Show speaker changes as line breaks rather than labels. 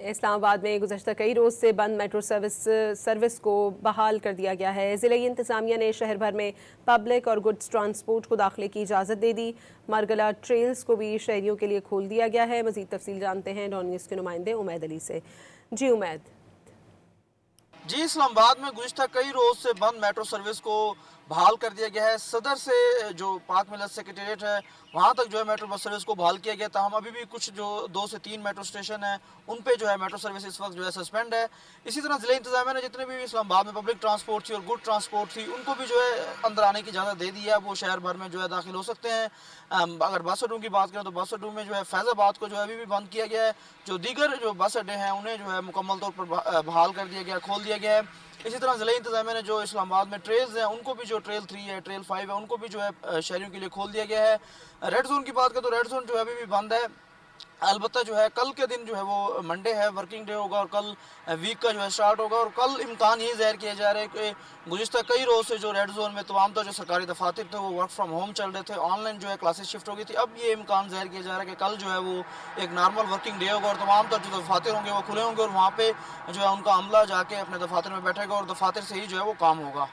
इस्लामाबाद में गुज़श्ता कई रोज़ से बंद मेट्रो सर्विस को बहाल कर दिया गया है। ज़िले इंतज़ामिया ने शहर भर में पब्लिक और गुड्स ट्रांसपोर्ट को दाखिले की इजाज़त दे दी। मरगला ट्रेल्स को भी शहरियों के लिए खोल दिया गया है। मज़ीद तफसील जानते हैं डॉन न्यूज़ के नुमाइंदे उमैद अली से। जी उमैद।
जी, इस्लामाबाद में गुज़िश्ता कई रोज़ से बंद मेट्रो सर्विस को बहाल कर दिया गया है। सदर से जो पाक मिलत सेक्रेटेरिएट है वहाँ तक जो है मेट्रो बस सर्विस को बहाल किया गया। ताहम अभी भी कुछ जो 2 से 3 मेट्रो स्टेशन हैं उन पे जो है मेट्रो सर्विस इस वक्त जो है सस्पेंड है। इसी तरह ज़िले इंतज़ामिया ने जितने भी इस्लामाबाद में पब्लिक ट्रांसपोर्ट थी और गुड ट्रांसपोर्ट थी उनको भी जो है अंदर आने की इजाज़त दे दी है। वो शहर भर में जो है दाखिल हो सकते हैं। अगर बस अड्डों की बात करें तो बस अड्डों में जो है फैज़ाबाद को जो है अभी भी बंद किया गया है। जो दीगर जो बस अड्डे हैं उन्हें जो है मुकम्मल तौर पर बहाल कर दिया गया, खोल दिया गया है। इसी तरह ज़िले इंतज़ामिया ने जो इस्लामाबाद में ट्रेल्स हैं उनको भी, जो ट्रेल 3 है, ट्रेल 5 है, उनको भी जो है शहरियों के लिए खोल दिया गया है। रेड जोन की बात करें तो रेड जोन जो है अभी भी बंद है। अलबत्ता जो है कल के दिन जो है वो मंडे है, वर्किंग डे होगा और कल वीक का जो है स्टार्ट होगा। और कल इम्कान ये ज़ाहिर किया जा रहा है कि गुज़िश्ता कई रोज़ से जो रेड जोन में तमाम जो सरकारी दफातर थे वो वर्क फ्राम होम चल रहे थे, ऑनलाइन जो है क्लासेस शिफ्ट हो गई थी। अब ये इम्कान ज़ाहिर किया जा रहा है कि कल जो है वो एक नॉर्मल वर्किंग डे होगा और तमाम जो दफातर होंगे वो खुले होंगे और वहाँ पर जो है उनका अमला जाके अपने दफातर में बैठेगा और दफातर से ही जो है वो काम होगा।